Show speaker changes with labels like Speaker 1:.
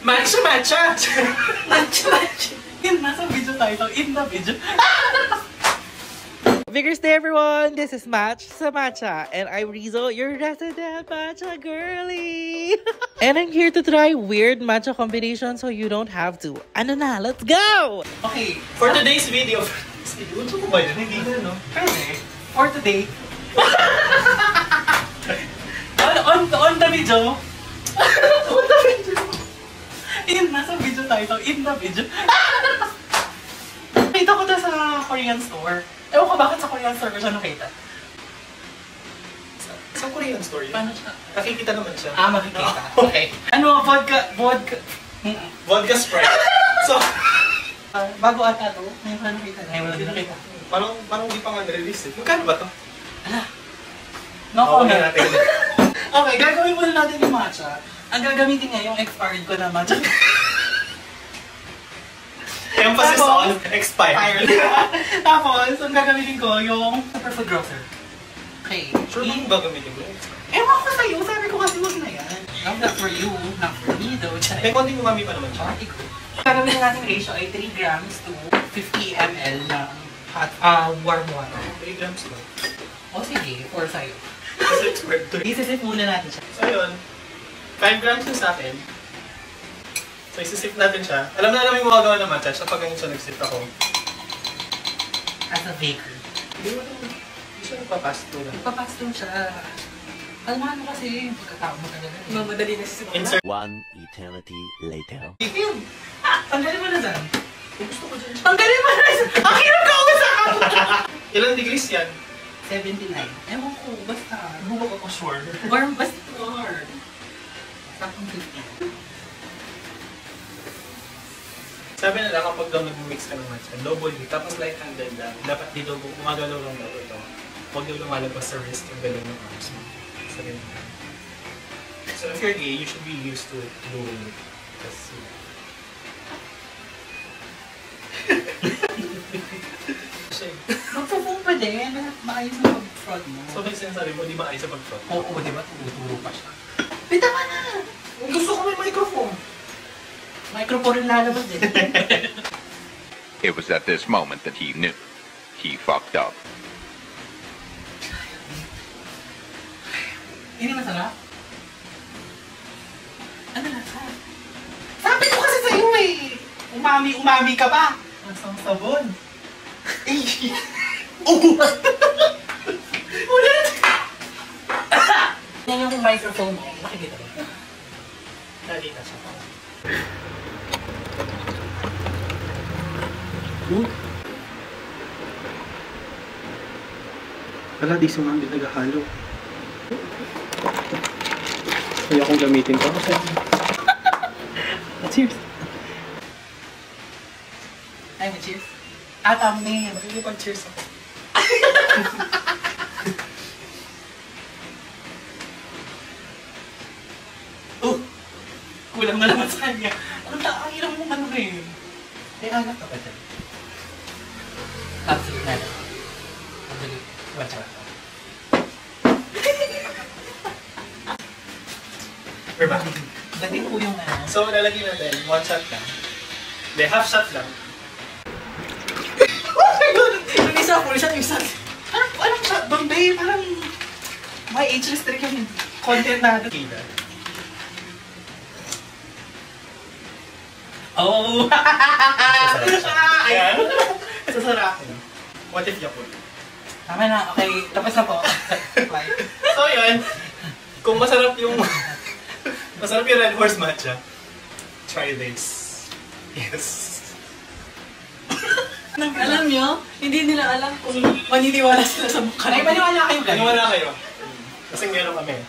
Speaker 1: Matcha, matcha!
Speaker 2: Matcha, matcha. Nasa video tayo. In the video.
Speaker 3: Vigorous day, everyone! This is Match sa Matcha, and I'm Rizzo, your resident matcha girly! And I'm here to try weird matcha combinations so you don't have to. Ano na? Let's go!
Speaker 1: Okay, for today's video... Gusto ko ba yun? Hindi na, no?
Speaker 2: Pwede. For today. on the video. On the video. Nasa video tayo. In the video. Nakita ko to sa Korean store. Ewan ko bakit sa Korean store ko siya nakita.
Speaker 1: Sa Korean store yun?
Speaker 2: Paano siya?
Speaker 1: Nakikita naman siya.
Speaker 2: Ah, makikita.
Speaker 1: Okay.
Speaker 2: Ano, vodka...
Speaker 1: Vodka Sprite. So,
Speaker 2: bago ata to, ngayon ko na nakita. Ngayon wala din nakita.
Speaker 1: parang di pa nga nare-release eh. Magkano ba to?
Speaker 2: Ala. No comment.
Speaker 1: Okay, natin.
Speaker 2: Okay, gagawin muna natin yung matcha. Ang gagamitin nga yung expired ko na matcha.
Speaker 1: Emphasis on expired.
Speaker 2: Tapos, ang gagamitin ko yung Superfood Grocer. Okay.
Speaker 1: Sure bang gagamitin mo?
Speaker 2: Ewan ko sa'yo, sabi ko kasi huwag na yan. Not for you, not for me though.
Speaker 1: May konting umami pa naman siya.
Speaker 2: Party ko. Gagawin na natin ratio ay 3 grams to 50 ml na warm water.
Speaker 1: 3 grams lang.
Speaker 2: O sige, for sa'yo.
Speaker 1: Kasi expired to.
Speaker 2: Isisip muna natin siya.
Speaker 1: So yun, 5 grams yung sa akin. So isisip natin siya. Alam na namin yung magagawa ng matcha. Siya pag ganyan siya nagsip ako.
Speaker 2: As a baker.
Speaker 1: Hindi siya nagpapasto lang.
Speaker 2: Papasto siya. Alam mo ano kasi yung pagkatao mo talaga. Mamadali na siya.
Speaker 1: Insert.
Speaker 4: One eternity later.
Speaker 1: Yun!
Speaker 2: Tanggalin mo na dyan.
Speaker 1: Gusto ko dyan.
Speaker 2: Tanggalin mo na dyan! Ang hirap ka usap!
Speaker 1: Ilang degrees yan?
Speaker 2: 79. Ewan ko, basta.
Speaker 1: Bubak ako sure.
Speaker 2: Warm, basta warm. Sakong 50.
Speaker 1: Sabi nila kapag daw nag-mix ka ng matcha, double heat, tapos light handle lang. Dapat dito, gumagalaw lang daw ito. Huwag daw lumalabas sa wrist yung galaw ng arms mo. So if you're gay, you should be used to doing it. Kasi...
Speaker 2: Magpo-foam pa din. Maayos na pag-frog mo.
Speaker 1: So may sinasabi mo, di ba ayos sa pag-frog?
Speaker 2: Oo, di ba? Tuturo pa siya. Pita ka na!
Speaker 1: Gusto ko may microphone!
Speaker 2: Microphone rin lalabas din.
Speaker 5: It was at this moment that he knew. He fucked up.
Speaker 2: Hindi masarap? Ano lasa? Sabi ko kasi sa'yo eh! Umami ka ba?
Speaker 1: Masang sabon!
Speaker 2: Ulit! Yan yung microphone mo. Nakikita ba?
Speaker 1: Nakikita siya. Wala, di sumambil naghahalo. Kaya akong gamitin ko.
Speaker 2: Cheers! Ay, may cheers. Amin.
Speaker 1: Hindi pang cheers ako.
Speaker 2: Kulang na naman sa kanya. Ang hirap mong ano rin. May anak ka pa dyan. Sige na lang. Sige. Watch out.
Speaker 1: We're back.
Speaker 2: Dating po yung ano.
Speaker 1: So, lalagyan natin. 1 shot lang. Hindi, half shot lang.
Speaker 2: Oh my God! Yung isa, full shot, yung isa. Anong shot doon, babe? Parang may age restriction yung content natin.
Speaker 1: Kita.
Speaker 2: Oh!
Speaker 1: Ayan.
Speaker 2: Sasarakin.
Speaker 1: What if Yakult?
Speaker 2: Tama na, okay. Tapos na po. Bye.
Speaker 1: So, yun. Kung masarap yung... masarap yung Red Horse Matcha, try this. Yes.
Speaker 2: Alam nyo, hindi nila alam kung maniniwala sila sa mukha. Ay, maniwala kayo ganun.
Speaker 1: Maniwala kayo. Kasi meron kami.